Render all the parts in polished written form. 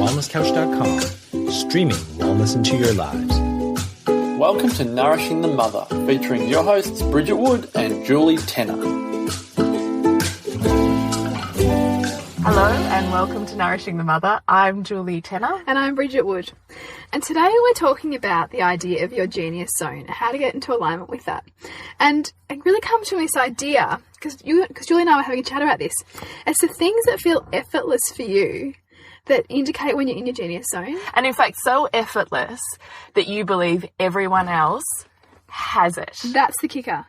wellnesscouch.com, streaming wellness into your lives. Welcome to Nourishing the Mother, featuring your hosts Bridget Wood and Julie Tenner. Hello and welcome to Nourishing the Mother. I'm Julie Tenner. And I'm Bridget Wood. And today we're talking about the idea of your genius zone, how to get into alignment with that. And it really comes from this idea, because Julie and I were having a chat about this. It's the things that feel effortless for you that indicate when you're in your genius zone. And in fact, so effortless that you believe everyone else has it. That's the kicker.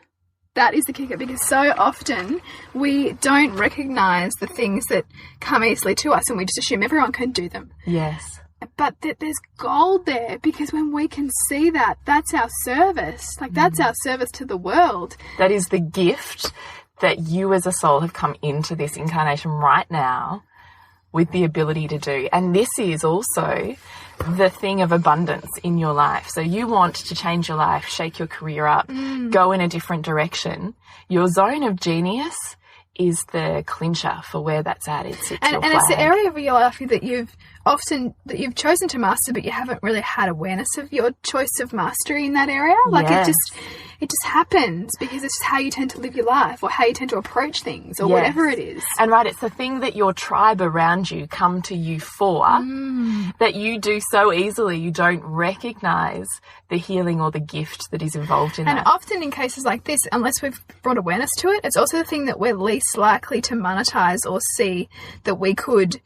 That is the kicker, because so often we don't recognise the things that come easily to us and we just assume everyone can do them. Yes. But there's gold there, because when we can see that, that's our service. Like, that's our service to the world. That is the gift that you as a soul have come into this incarnation right now with the ability to do. And this is also the thing of abundance in your life. So you want to change your life, shake your career up, go in a different direction. Your zone of genius is the clincher for where that's at. It's it's the area of your life that you've chosen to master, but you haven't really had awareness of your choice of mastery in that area. Like, yes. it just happens because it's how you tend to live your life, or how you tend to approach things, or whatever it is. And right, it's the thing that your tribe around you come to you for that you do so easily you don't recognise the healing or the gift that is involved in that. And often in cases like this, unless we've brought awareness to it, it's also the thing that we're least likely to monetize or see that we could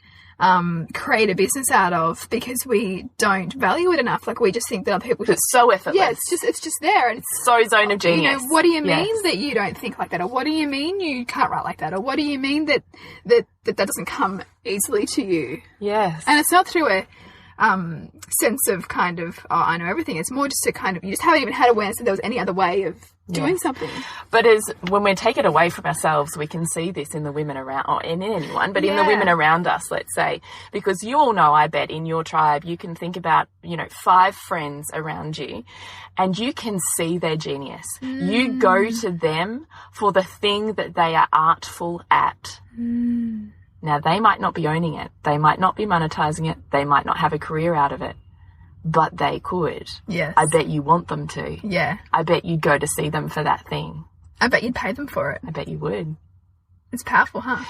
create a business out of, because we don't value it enough. Like, we just think that other people it's so effortless. Yeah, it's just there, and it's so zone of genius. You know, what do you mean that you don't think like that, or what do you mean you can't write like that, or what do you mean that doesn't come easily to you? Yes. And it's not through a sense of kind of, oh, I know everything. It's more just a kind of, you just haven't even had awareness that there was any other way of doing something. But when we take it away from ourselves, we can see this in the women around, or in anyone, but in the women around us, let's say, because you all know, I bet, in your tribe, you can think about, 5 friends around you and you can see their genius. You go to them for the thing that they are artful at. Now, they might not be owning it. They might not be monetizing it. They might not have a career out of it. But they could. Yes. I bet you want them to. Yeah. I bet you'd go to see them for that thing. I bet you'd pay them for it. I bet you would. It's powerful, huh?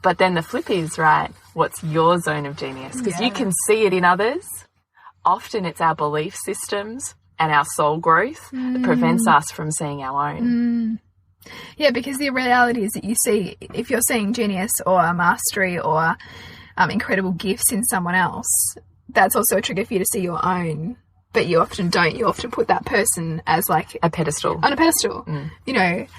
But then the flip is, right, what's your zone of genius? Because you can see it in others. Often it's our belief systems and our soul growth that prevents us from seeing our own. Yeah, because the reality is that you see, if you're seeing genius or mastery or incredible gifts in someone else, that's also a trigger for you to see your own. But you often don't. You often put that person as like a pedestal. On a pedestal. That they have.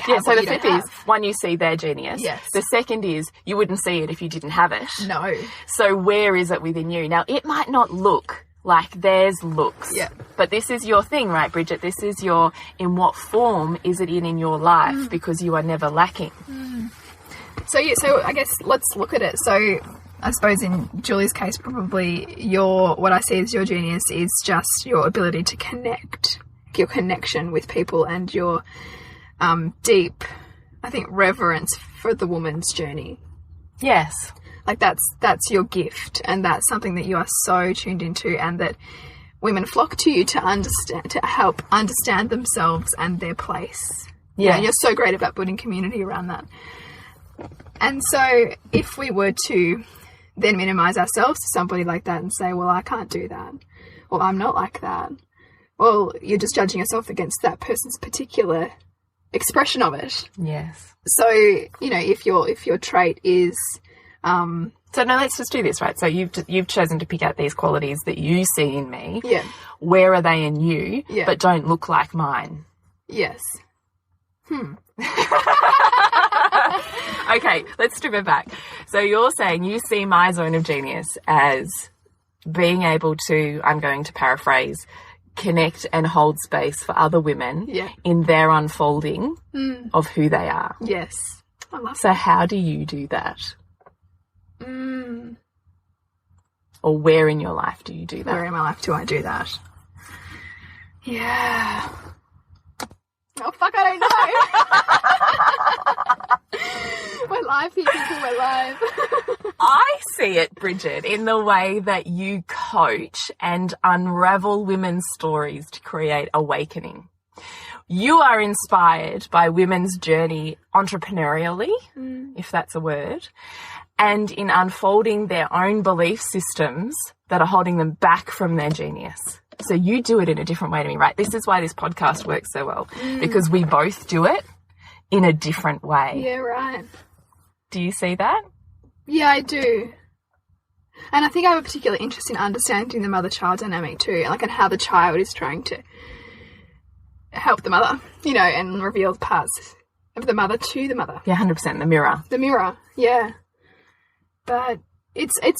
Yeah, so what the you flip don't is, have. one, you see their genius. Yes. The second is, you wouldn't see it if you didn't have it. No. So where is it within you? Now, it might not look like theirs looks. Yeah. But this is your thing, right, Bridget? This is in what form is it in your life? Because you are never lacking. So I guess let's look at it. So I suppose in Julie's case, probably what I see as your genius is just your ability to connect, your connection with people, and your deep, I think, reverence for the woman's journey. Yes. Like, that's your gift, and that's something that you are so tuned into, and that women flock to you to understand, to help understand themselves and their place. Yeah, and you're so great about building community around that. And so if we were to then minimize ourselves to somebody like that and say, well, I can't do that, or I'm not like that, well, you're just judging yourself against that person's particular expression of it. Yes. So, if your trait is so now let's just do this, right? So you've chosen to pick out these qualities that you see in me. Yeah. Where are they in you, yeah. but don't look like mine? Yes. Okay, let's strip it back. So you're saying you see my zone of genius as being able to, I'm going to paraphrase, connect and hold space for other women in their unfolding of who they are. Yes. I love So how do you do that? Or where in your life do you do that? Where in my life do I do that? Yeah. Oh, fuck, I don't know. When We're live here, people. We're live. I see it, Bridget, in the way that you coach and unravel women's stories to create awakening. You are inspired by women's journey entrepreneurially, if that's a word, and in unfolding their own belief systems that are holding them back from their genius. So you do it in a different way to me, right? This is why this podcast works so well, because we both do it in a different way. Yeah, right. Do you see that? Yeah, I do. And I think I have a particular interest in understanding the mother-child dynamic too, like, and how the child is trying to help the mother, you know, and reveal parts of the mother to the mother. Yeah, 100%, the mirror. The mirror, yeah. But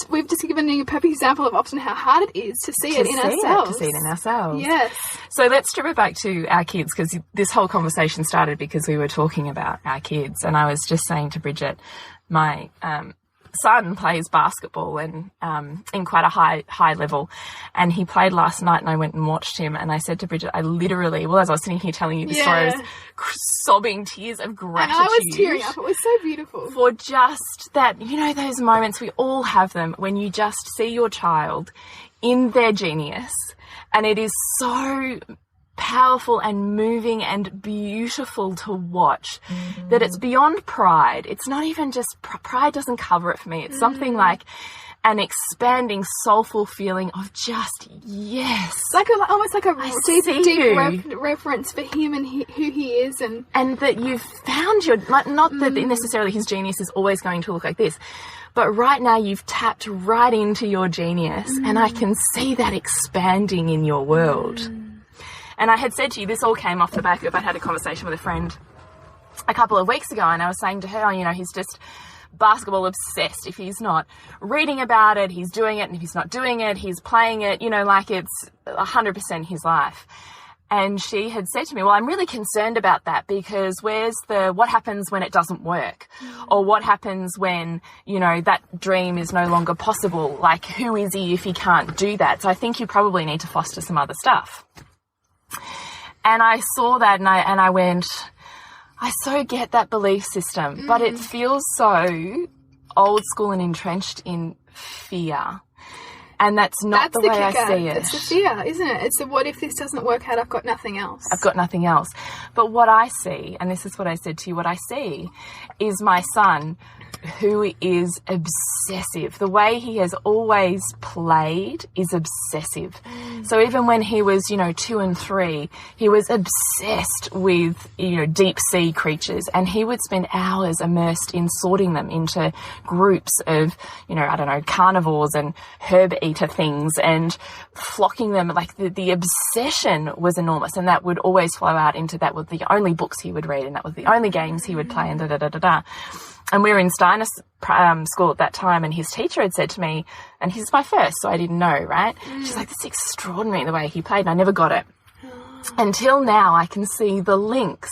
we've just given you a perfect example of often how hard it is to see it in ourselves. To see it in ourselves. Yes. So let's strip it back to our kids, because this whole conversation started because we were talking about our kids, and I was just saying to Bridget, my son plays basketball and in quite a high level, and he played last night, and I went and watched him, and I said to Bridget, I literally, well, as I was sitting here telling you the story, I was sobbing tears of gratitude. And I was tearing up. It was so beautiful. For just that, you know, those moments, we all have them, when you just see your child in their genius, and it is so powerful and moving and beautiful to watch, that it's beyond pride. It's not even just pride doesn't cover it for me. It's something like an expanding soulful feeling of just yes, like almost like a deep reference for him and who he is, and that you've found your, not that necessarily his genius is always going to look like this, but right now you've tapped right into your genius, and I can see that expanding in your world. And I had said to you, this all came off the back of, I had a conversation with a friend a couple of weeks ago, and I was saying to her, you know, he's just basketball obsessed. If he's not reading about it, he's doing it, and if he's not doing it, he's playing it, you know, like it's 100% his life. And she had said to me, well, I'm really concerned about that, because what happens when it doesn't work? Or what happens when, you know, that dream is no longer possible? Like, who is he if he can't do that? So I think you probably need to foster some other stuff. And I saw that, and I went, I so get that belief system, but it feels so old school and entrenched in fear. And that's not the way I see it. It's the fear, isn't it? It's the, what if this doesn't work out, I've got nothing else. I've got nothing else. But what I see, and this is what I said to you, what I see is my son, who is obsessive. The way he has always played is obsessive. So even when he was, you know, 2 and 3, he was obsessed with, you know, deep sea creatures, and he would spend hours immersed in sorting them into groups of, you know, I don't know, carnivores and herb eater things, and flocking them. Like the obsession was enormous, and that would always flow out into that was the only books he would read, and that was the only games he would play, and da-da-da-da-da. And we were in Steiner school at that time, and his teacher had said to me, and he's my first, so I didn't know, right? She's like, this is extraordinary the way he played, and I never got it. Until now, I can see the links.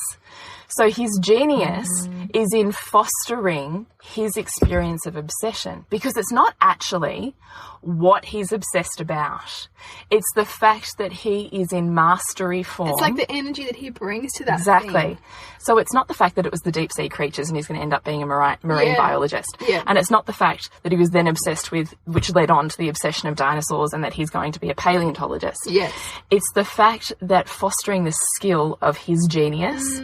So his genius is in fostering his experience of obsession, because it's not actually what he's obsessed about. It's the fact that he is in mastery form. It's like the energy that he brings to that Exactly. thing. So it's not the fact that it was the deep sea creatures and he's going to end up being a marine biologist. Yeah. And it's not the fact that he was then obsessed with, which led on to the obsession of dinosaurs, and that he's going to be a paleontologist. Yes. It's the fact that fostering the skill of his genius,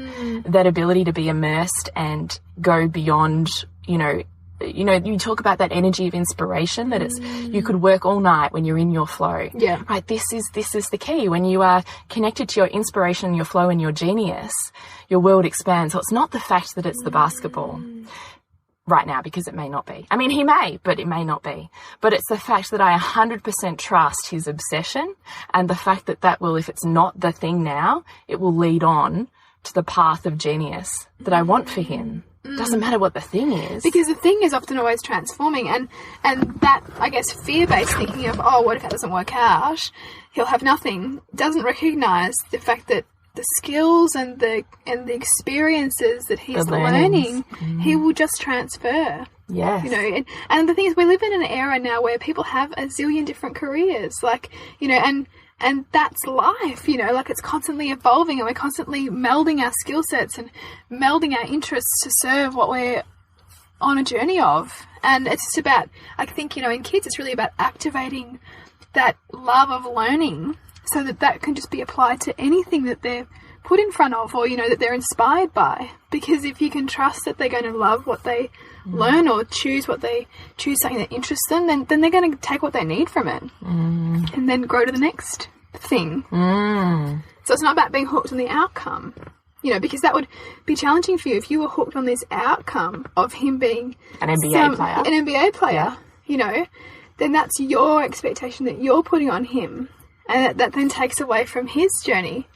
that ability to be immersed and go beyond, you know, you talk about that energy of inspiration, that it's, you could work all night when you're in your flow. Yeah. Right. This is the key. When you are connected to your inspiration, your flow, and your genius, your world expands. So it's not the fact that it's the basketball right now, because it may not be. I mean, he may, but it may not be. But it's the fact that I 100% trust his obsession, and the fact that will, if it's not the thing now, it will lead on to the path of genius that I want for him. Doesn't matter what the thing is. Because the thing is often always transforming, and that, I guess, fear-based thinking of, oh, what if that doesn't work out? He'll have nothing, doesn't recognise the fact that the skills and the experiences that he's learning, he will just transfer. Yes. You know, and the thing is, we live in an era now where people have a zillion different careers, like, you know, and that's life, you know, like it's constantly evolving, and we're constantly melding our skill sets and melding our interests to serve what we're on a journey of. And it's just about, I think, you know, in kids, it's really about activating that love of learning so that that can just be applied to anything that they're put in front of, or, you know, that they're inspired by. Because if you can trust that they're going to love what they learn, or choose something that interests them, then they're going to take what they need from it and then grow to the next thing. So it's not about being hooked on the outcome, you know, because that would be challenging for you if you were hooked on this outcome of him being an NBA player, you know, then that's your expectation that you're putting on him, and that then takes away from his journey,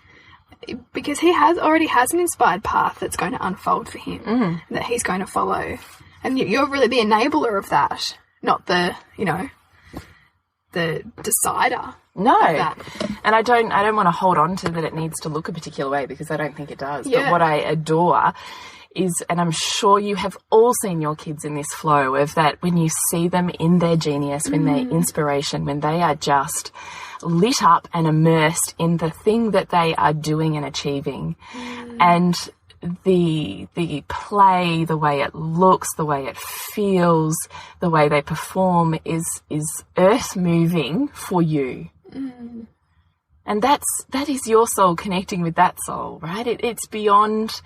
because he already has an inspired path that's going to unfold for him that he's going to follow. And you're really the enabler of that, not the, you know, the decider. No. Of that. And I don't want to hold on to that it needs to look a particular way, because I don't think it does. Yeah. But what I adore is, and I'm sure you have all seen your kids in this flow of that, when you see them in their genius, when they're inspiration, when they are just lit up and immersed in the thing that they are doing and achieving. And the play, the way it looks, the way it feels, the way they perform is earth moving for you. And that is your soul connecting with that soul, right? It's beyond.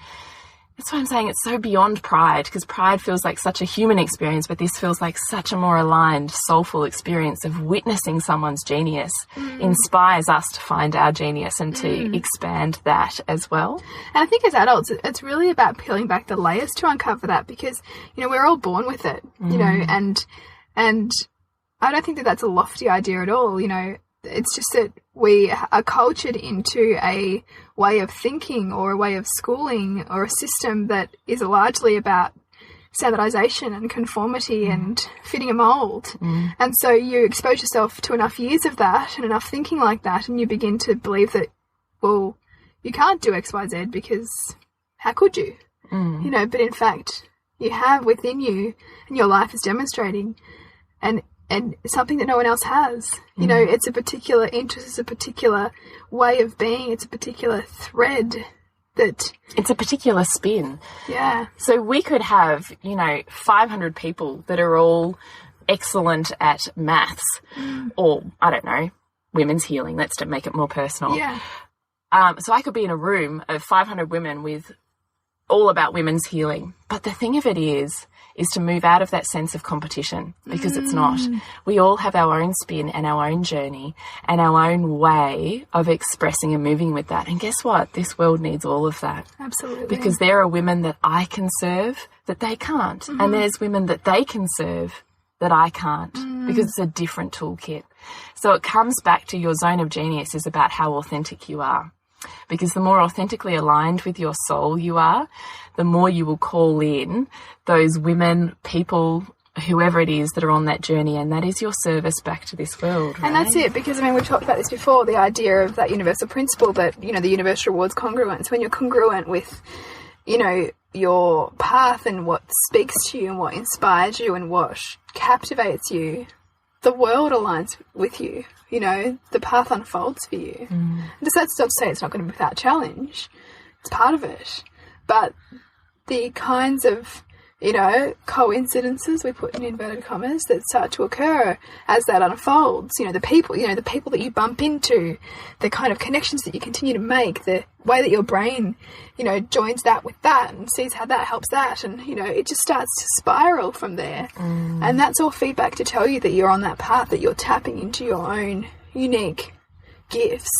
That's why I'm saying it's so beyond pride, because pride feels like such a human experience, but this feels like such a more aligned, soulful experience of witnessing someone's genius inspires us to find our genius and to expand that as well. And I think as adults, it's really about peeling back the layers to uncover that, because, you know, we're all born with it, you know, and I don't think that that's a lofty idea at all, you know. It's just that we are cultured into a way of thinking, or a way of schooling, or a system that is largely about standardization and conformity and fitting a mold. And so you expose yourself to enough years of that and enough thinking like that, and you begin to believe that, well, you can't do X, Y, Z, because how could you? You know, but in fact, you have within you, and your life is demonstrating, and something that no one else has. You know, it's a particular interest, it's a particular way of being, it's a particular thread that... It's a particular spin. Yeah. So we could have, you know, 500 people that are all excellent at maths or, I don't know, women's healing. Let's make it more personal. Yeah. So I could be in a room of 500 women with all about women's healing. But the thing of it is to move out of that sense of competition, because it's not. We all have our own spin and our own journey and our own way of expressing and moving with that. And guess what? This world needs all of that. Absolutely. Because there are women that I can serve that they can't. And there's women that they can serve that I can't, because it's a different toolkit. So it comes back to your zone of genius is about how authentic you are. Because the more authentically aligned with your soul you are, the more you will call in those women, people, whoever it is that are on that journey, and that is your service back to this world, right? And that's it, because, I mean, we've talked about this before, the idea of that universal principle that, you know, the universe rewards congruence. When you're congruent with, you know, your path and what speaks to you and what inspires you and what captivates you, the world aligns with you. You know, the path unfolds for you. That's not to say it's not going to be without challenge. It's part of it. But the kinds of, you know, coincidences, we put in inverted commas, that start to occur as that unfolds, you know, the people that you bump into, the kind of connections that you continue to make, the way that your brain, you know, joins that with that and sees how that helps that, and, you know, it just starts to spiral from there. And that's all feedback to tell you that you're on that path, that you're tapping into your own unique gifts.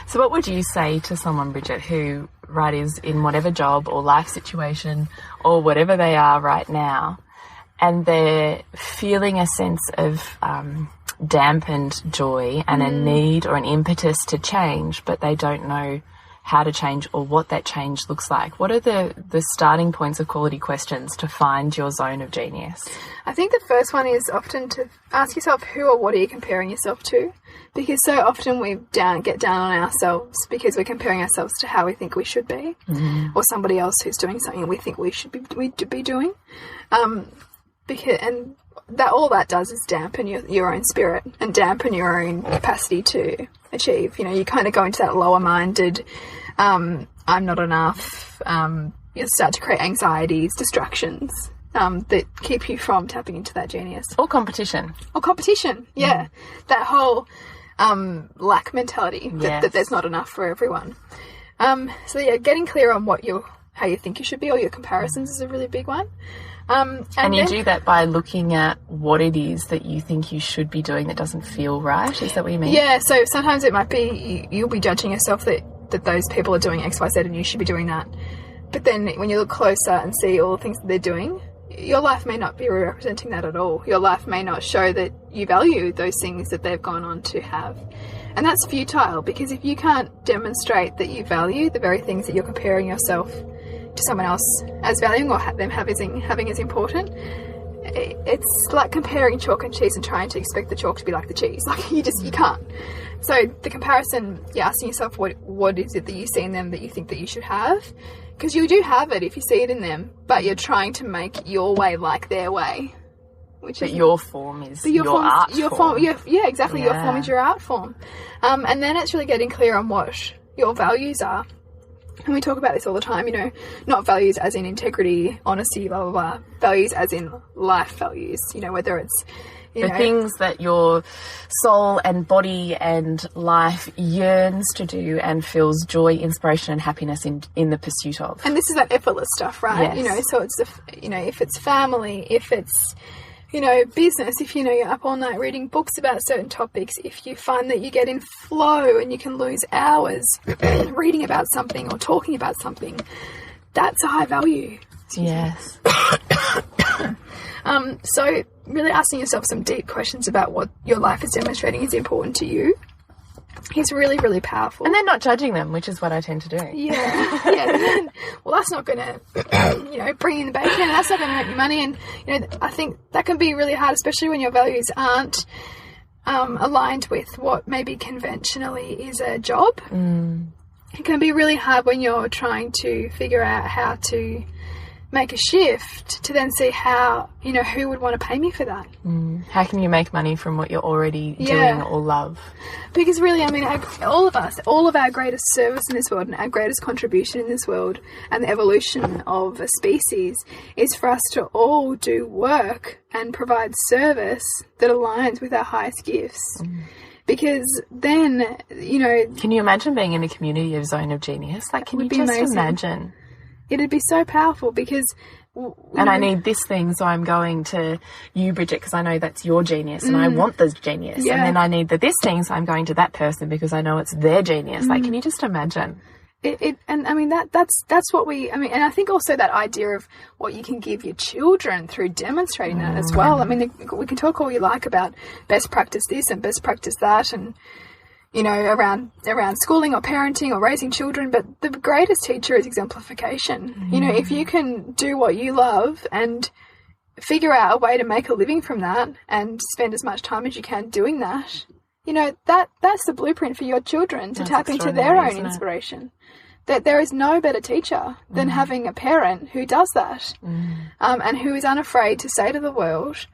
So what would you say to someone, Bridget, who is in whatever job or life situation or whatever they are right now, and they're feeling a sense of dampened joy and a need or an impetus to change, but they don't know how to change or what that change looks like? What are the starting points of quality questions to find your zone of genius? I think the first one is often to ask yourself, who or what are you comparing yourself to? Because so often we get down on ourselves because we're comparing ourselves to how we think we should be, or somebody else who's doing something we think we should be doing. And that all that does is dampen your own spirit and dampen your own capacity to achieve. You know, you kind of go into that lower-minded, I'm not enough. You start to create anxieties, distractions, that keep you from tapping into that genius. Or competition. Yeah. That whole lack mentality, Yes. that there's not enough for everyone. So yeah, getting clear on how you think you should be, or your comparisons is a really big one. And you do that by looking at what it is that you think you should be doing that doesn't feel right. Is that what you mean? Yeah, so sometimes it might be you'll be judging yourself that those people are doing X, Y, Z and you should be doing that. But then when you look closer and see all the things that they're doing, your life may not be representing that at all. Your life may not show that you value those things that they've gone on to have. And that's futile, because if you can't demonstrate that you value the very things that you're comparing yourself to someone else as valuing, or them having as important, it's like comparing chalk and cheese and trying to expect the chalk to be like the cheese. Like you can't. So the comparison, you're asking yourself what is it that you see in them that you think that you should have, because you do have it if you see it in them, but you're trying to make your way like their way. But your form is your art form. Yeah, exactly. Your form is your art form. And then it's really getting clear on what your values are. And we talk about this all the time, not values as in integrity, honesty, blah, blah, blah. Values as in life values, whether it's, the things that your soul and body and life yearns to do and feels joy, inspiration and happiness in the pursuit of. And this is that effortless stuff, right? Yes. So it's, if it's family, if it's, business, if you're up all night reading books about certain topics, if you find that you get in flow and you can lose hours reading about something or talking about something, that's a high value. Yes. So really asking yourself some deep questions about what your life is demonstrating is important to you is really, really powerful. And then not judging them, which is what I tend to do. Yeah. Well, that's not going to, bring in the bacon, and that's not going to make you money. And, I think that can be really hard, especially when your values aren't aligned with what maybe conventionally is a job. It can be really hard when you're trying to figure out how to make a shift to then see how, who would want to pay me for that. How can you make money from what you're already doing or love? Because really, all of us, all of our greatest service in this world and our greatest contribution in this world and the evolution of a species is for us to all do work and provide service that aligns with our highest gifts. Because then, Can you imagine being in a community of Zone of Genius? Like, can you just amazing. imagine? It'd be so powerful because... And I need this thing, so I'm going to you, Bridget, because I know that's your genius and I want this genius. Yeah. And then I need this thing, so I'm going to that person because I know it's their genius. Like, can you just imagine? That's what we... and I think also that idea of what you can give your children through demonstrating that as well. We can talk all you like about best practice this and best practice that and... around schooling or parenting or raising children, but the greatest teacher is exemplification. If you can do what you love and figure out a way to make a living from that and spend as much time as you can doing that, that's the blueprint for your children to tap into their own inspiration. That there is no better teacher than having a parent who does that, and who is unafraid to say to the world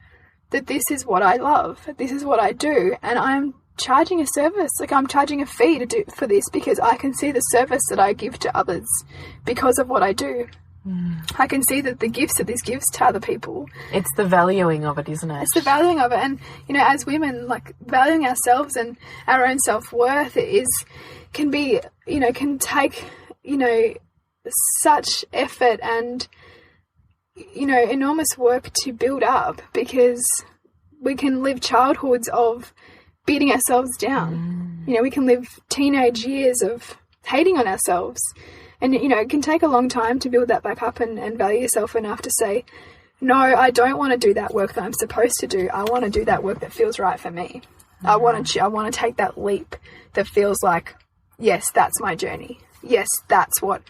that this is what I love, this is what I do, and I'm charging a service, like I'm charging a fee to do for this because I can see the service that I give to others because of what I do. I can see that the gifts that this gives to other people. It's the valuing of it, isn't it? It's the valuing of it. And, as women, like valuing ourselves and our own self-worth can take, such effort and, enormous work to build up, because we can live childhoods of beating ourselves down. We can live teenage years of hating on ourselves. And, it can take a long time to build that back up and value yourself enough to say, no, I don't want to do that work that I'm supposed to do. I want to do that work that feels right for me. I want to take that leap that feels like, yes, that's my journey. Yes, that's what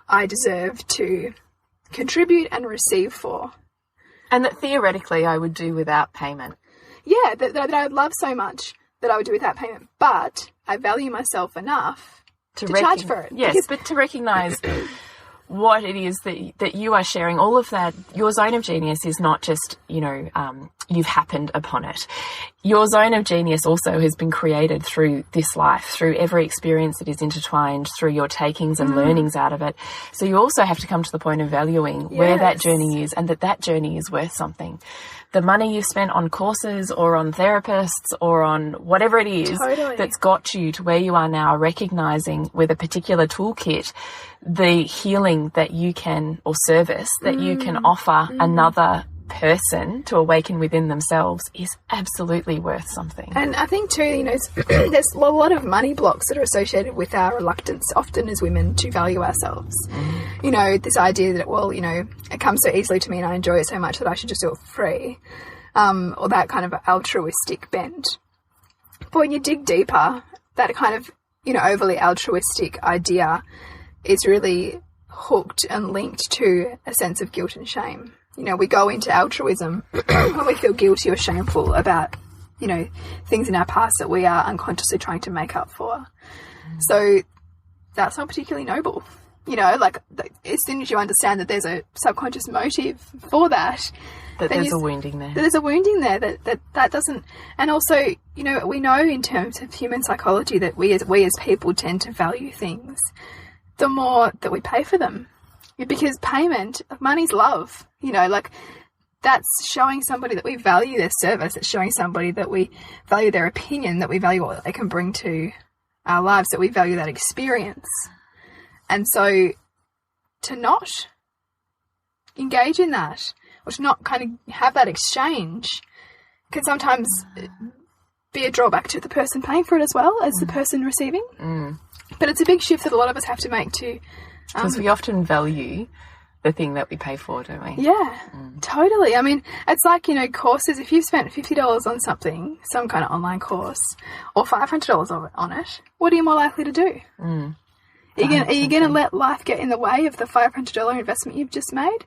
I deserve to contribute and receive for. And that theoretically I would do without payment. Yeah, that I would love so much that I would do without payment, but I value myself enough to charge for it. Yes, but to recognise what it is that you are sharing, all of that, your zone of genius is not just, you've happened upon it. Your zone of genius also has been created through this life, through every experience that is intertwined, through your takings and learnings out of it. So you also have to come to the point of valuing where that journey is, and that journey is worth something. The money you've spent on courses or on therapists or on whatever it is that's got you to where you are now, recognizing with a particular toolkit the healing that you can, or service that you can offer another person to awaken within themselves, is absolutely worth something. And I think too, there's a lot of money blocks that are associated with our reluctance often as women to value ourselves. This idea that, well, it comes so easily to me and I enjoy it so much that I should just do it for free, or that kind of altruistic bent. But when you dig deeper, that kind of, overly altruistic idea is really hooked and linked to a sense of guilt and shame. We go into altruism when we feel guilty or shameful about, things in our past that we are unconsciously trying to make up for. So that's not particularly noble. As soon as you understand that there's a subconscious motive for that, there's a wounding there. There's a wounding there that doesn't. And also, we know in terms of human psychology that we as people tend to value things the more that we pay for them. Because payment of money's love, that's showing somebody that we value their service. It's showing somebody that we value their opinion, that we value what they can bring to our lives, that we value that experience. And so to not engage in that, or to not kind of have that exchange, can sometimes be a drawback to the person paying for it as well as the person receiving. But it's a big shift that a lot of us have to make too. Because we often value the thing that we pay for, don't we? Yeah, totally. I mean, it's like, courses. If you've spent $50 on something, some kind of online course, or $500 on it, what are you more likely to do? Are you going to let life get in the way of the $500 investment you've just made?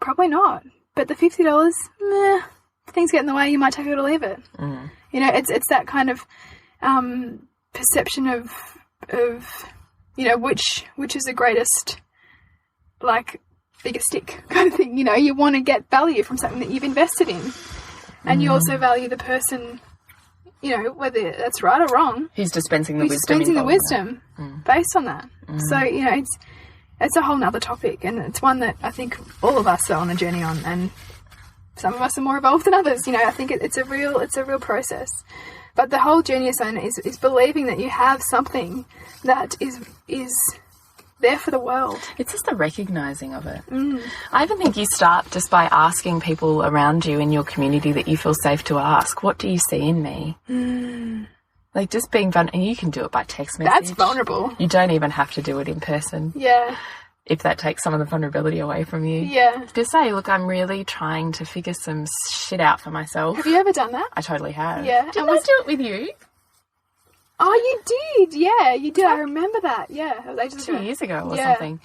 Probably not. But the $50, if things get in the way, you might take it or leave it. It's that kind of perception of which is the greatest, biggest stick kind of thing. You want to get value from something that you've invested in. And you also value the person, whether that's right or wrong. Who's dispensing the who's wisdom. Dispensing the wisdom based on that. So, it's a whole nother topic. And it's one that I think all of us are on a journey on. And some of us are more evolved than others. I think it's a real process. But the whole genius zone is believing that you have something that is there for the world. It's just the recognising of it. I even think you start just by asking people around you in your community that you feel safe to ask, what do you see in me? Just being vulnerable. And you can do it by text message. That's vulnerable. You don't even have to do it in person. Yeah. If that takes some of the vulnerability away from you. Yeah. Just say, look, I'm really trying to figure some shit out for myself. Have you ever done that? I totally have. Yeah. Didn't I do it with you? Oh, you did. Yeah, you did. I remember that. Yeah. It was ages ago. 2 years ago or something.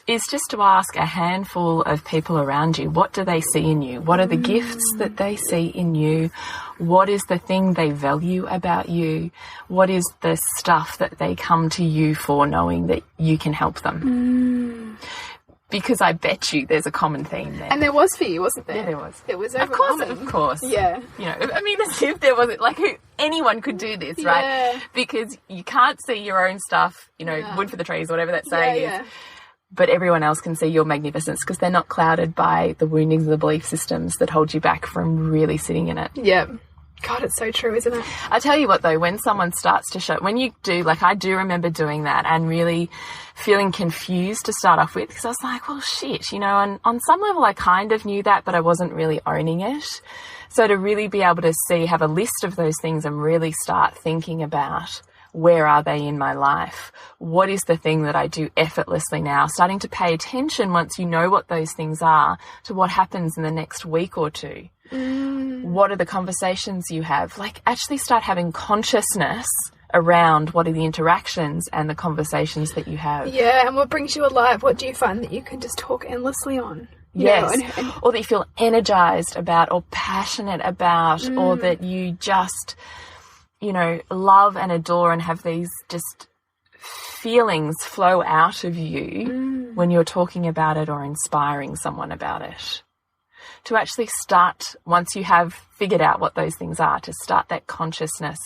Is just to ask a handful of people around you, what do they see in you? What are the gifts that they see in you? What is the thing they value about you? What is the stuff that they come to you for, knowing that you can help them? Because I bet you there's a common theme there. And there was for you, wasn't there? Yeah, there was. It was overwhelming. Of course. Yeah. As if there wasn't, anyone could do this, right? Yeah. Because you can't see your own stuff, wood for the trees, whatever that saying is. But everyone else can see your magnificence because they're not clouded by the woundings of the belief systems that hold you back from really sitting in it. Yeah. God, it's so true, isn't it? I tell you what, though, when someone starts to show, when you do, I do remember doing that and really feeling confused to start off with, because I was like, well, shit, and on some level I kind of knew that, but I wasn't really owning it. So to really be able to have a list of those things and really start thinking about, where are they in my life? What is the thing that I do effortlessly now? Starting to pay attention once you know what those things are to what happens in the next week or two. What are the conversations you have? Actually start having consciousness around what are the interactions and the conversations that you have. Yeah, and what brings you alive? What do you find that you can just talk endlessly on? Yes, or that you feel energized about or passionate about or that you just, love and adore and have these just feelings flow out of you when you're talking about it or inspiring someone about it. To actually start, once you have figured out what those things are, to start that consciousness.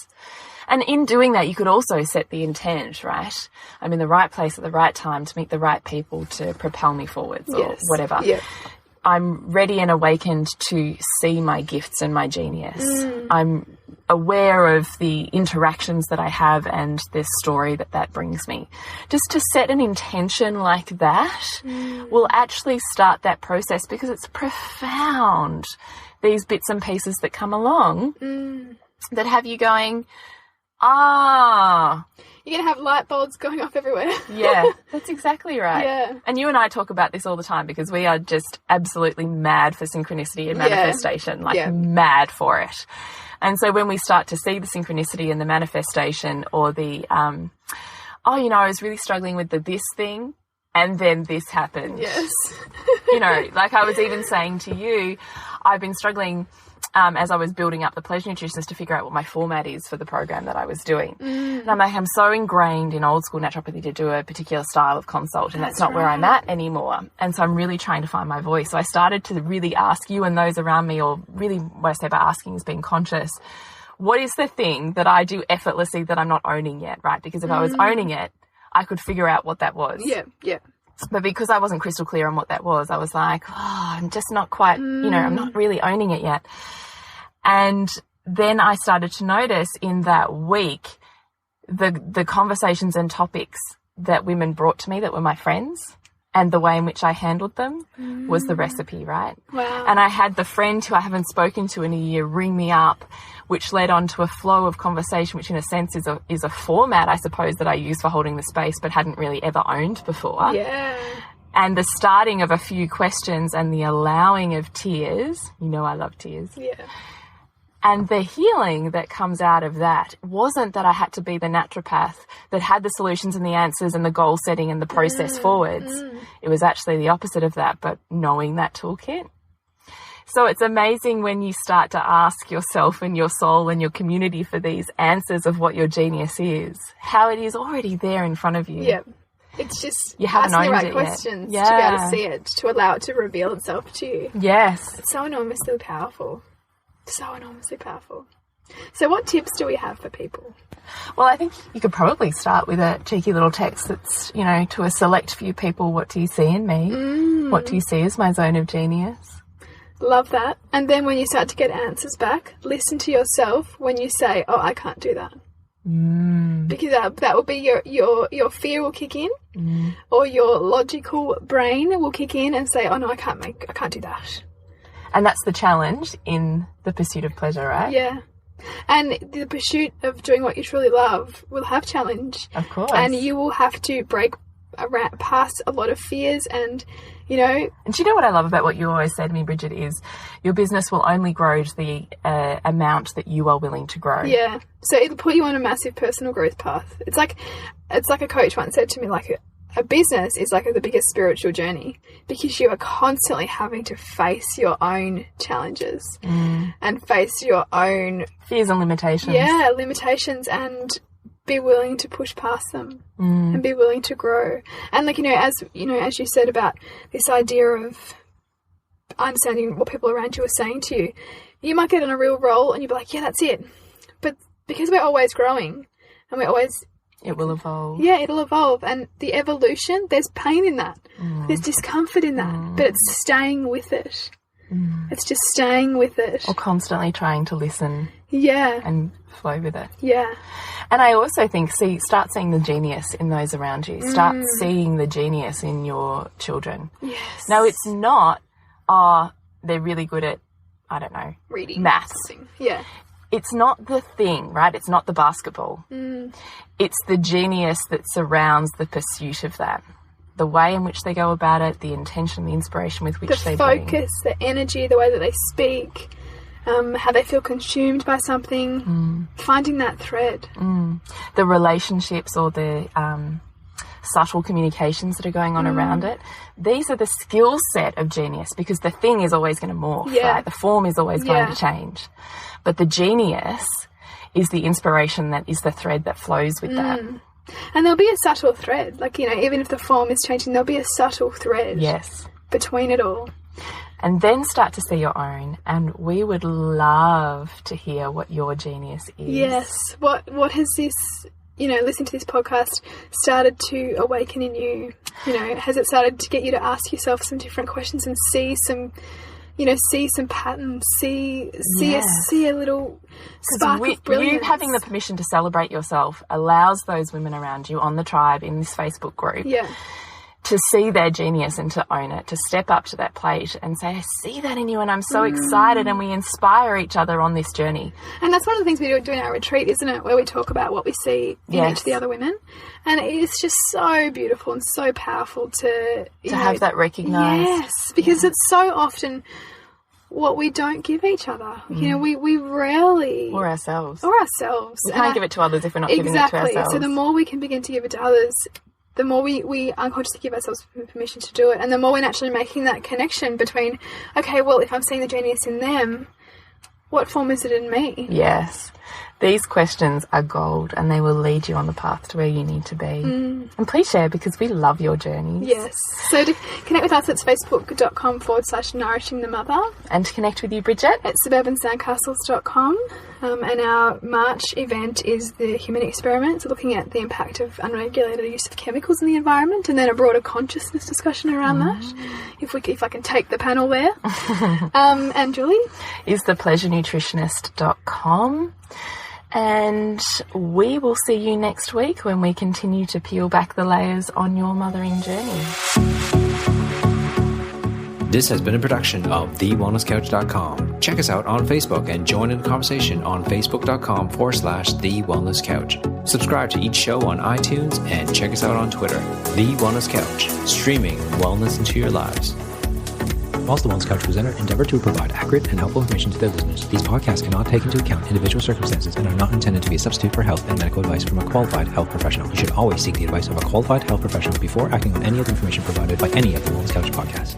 And in doing that, you could also set the intent, right? I'm in the right place at the right time to meet the right people to propel me forwards or whatever. Yeah. I'm ready and awakened to see my gifts and my genius. I'm aware of the interactions that I have and the story that brings me. Just to set an intention like that will actually start that process, because it's profound, these bits and pieces that come along that have you going, you're going to have light bulbs going off everywhere. Yeah, that's exactly right. Yeah. And you and I talk about this all the time, because we are just absolutely mad for synchronicity and manifestation, mad for it. And so when we start to see the synchronicity and the manifestation, or the, I was really struggling with this thing, and then this happened. Yes. Like I was even saying to you, I've been struggling as I was building up the Pleasure Nutritionist to figure out what my format is for the program that I was doing. And I'm like, I'm so ingrained in old school naturopathy to do a particular style of consult, and that's not where I'm at anymore. And so I'm really trying to find my voice. So I started to really ask you and those around me, or really what I say about asking is being conscious. What is the thing that I do effortlessly that I'm not owning yet, right? Because if I was owning it, I could figure out what that was. Yeah. But because I wasn't crystal clear on what that was, I was like, I'm just not quite, I'm not really owning it yet. And then I started to notice in that week the conversations and topics that women brought to me that were my friends, and the way in which I handled them was the recipe, right? Wow. And I had the friend who I haven't spoken to in a year ring me up, which led on to a flow of conversation, which in a sense is a format, I suppose, that I use for holding the space but hadn't really ever owned before. Yeah. And the starting of a few questions and the allowing of tears. I love tears. Yeah. And the healing that comes out of that wasn't that I had to be the naturopath that had the solutions and the answers and the goal setting and the process forwards. It was actually the opposite of that, but knowing that toolkit. So it's amazing when you start to ask yourself and your soul and your community for these answers of what your genius is, how it is already there in front of you. Yeah. It's just you haven't asking the owned right it questions yet. to be able to see it, to allow it to reveal itself to you. Yes. It's so enormously powerful. So enormously powerful. So what tips do we have for people? Well, I think you could probably start with a cheeky little text that's, to a select few people. What do you see in me? What do you see as my zone of genius? Love that. And then when you start to get answers back, listen to yourself when you say, I can't do that. Because that will be your fear will kick in, or your logical brain will kick in and say, no, I can't do that. And that's the challenge in the pursuit of pleasure, right? Yeah. And the pursuit of doing what you truly love will have challenge. Of course. And you will have to break past a lot of fears and, And do you know what I love about what you always say to me, Bridget, is your business will only grow to the amount that you are willing to grow. Yeah. So it'll put you on a massive personal growth path. It's like a coach once said to me, like, a business is like the biggest spiritual journey, because you are constantly having to face your own challenges and face your own fears and limitations. Yeah, limitations, and be willing to push past them and be willing to grow. And as you said about this idea of understanding what people around you are saying to you, you might get on a real roll and you'll be like, yeah, that's it. But because we're always growing and we're always... It will evolve. Yeah, it'll evolve. And the evolution, there's pain in that. There's discomfort in that. But it's staying with it. It's just staying with it. Or constantly trying to listen. Yeah. And flow with it. Yeah. And I also think, start seeing the genius in those around you. Start seeing the genius in your children. Yes. No, it's not, they're really good at, I don't know, reading. Maths. Something. Yeah. It's not the thing, right? It's not the basketball. It's the genius that surrounds the pursuit of that. The way in which they go about it, the intention, the inspiration with which they bring. The focus, the energy, the way that they speak, how they feel consumed by something, finding that thread. The relationships or the subtle communications that are going on around it. These are the skill set of genius, because the thing is always going to morph, right? The form is always going to change. But the genius is the inspiration that is the thread that flows with that. And there'll be a subtle thread. Like, you know, even if the form is changing, there'll be a subtle thread. Yes. Between it all. And then start to see your own. And we would love to hear what your genius is. Yes. What has this, you know, listening to this podcast started to awaken in you? You know, has it started to get you to ask yourself some different questions and see some, you know, see some patterns, see a little spark of brilliance? You having the permission to celebrate yourself allows those women around you on the tribe in this Facebook group to see their genius and to own it, to step up to that plate and say, I see that in you and I'm so excited, and we inspire each other on this journey. And that's one of the things we do in our retreat, isn't it, where we talk about what we see in each of the other women. And it's just so beautiful and so powerful to have that recognised. Yes, because it's so often what we don't give each other. You know, we rarely... Or ourselves. We can't give it to others if we're not giving it to ourselves. So the more we can begin to give it to others, the more we unconsciously give ourselves permission to do it, and the more we're naturally making that connection between, okay, well, if I'm seeing the genius in them, what form is it in me? Yes. These questions are gold, and they will lead you on the path to where you need to be. And please share, because we love your journeys. Yes. So to connect with us, it's facebook.com/nourishingthemother. And to connect with you, Bridget? At suburbansandcastles.com. And our March event is the human experiment, so looking at the impact of unregulated use of chemicals in the environment, and then a broader consciousness discussion around that, if I can take the panel there. And Julie? Is thepleasurenutritionist.com. And we will see you next week when we continue to peel back the layers on your mothering journey. This has been a production of TheWellnessCouch.com. Check us out on Facebook and join in the conversation on Facebook.com/TheWellnessCouch. Subscribe to each show on iTunes and check us out on Twitter. The Wellness Couch, streaming wellness into your lives. Whilst the Wellness Couch presenter endeavor to provide accurate and helpful information to their listeners, these podcasts cannot take into account individual circumstances and are not intended to be a substitute for health and medical advice from a qualified health professional. You should always seek the advice of a qualified health professional before acting on any of the information provided by any of the Wellness Couch podcasts.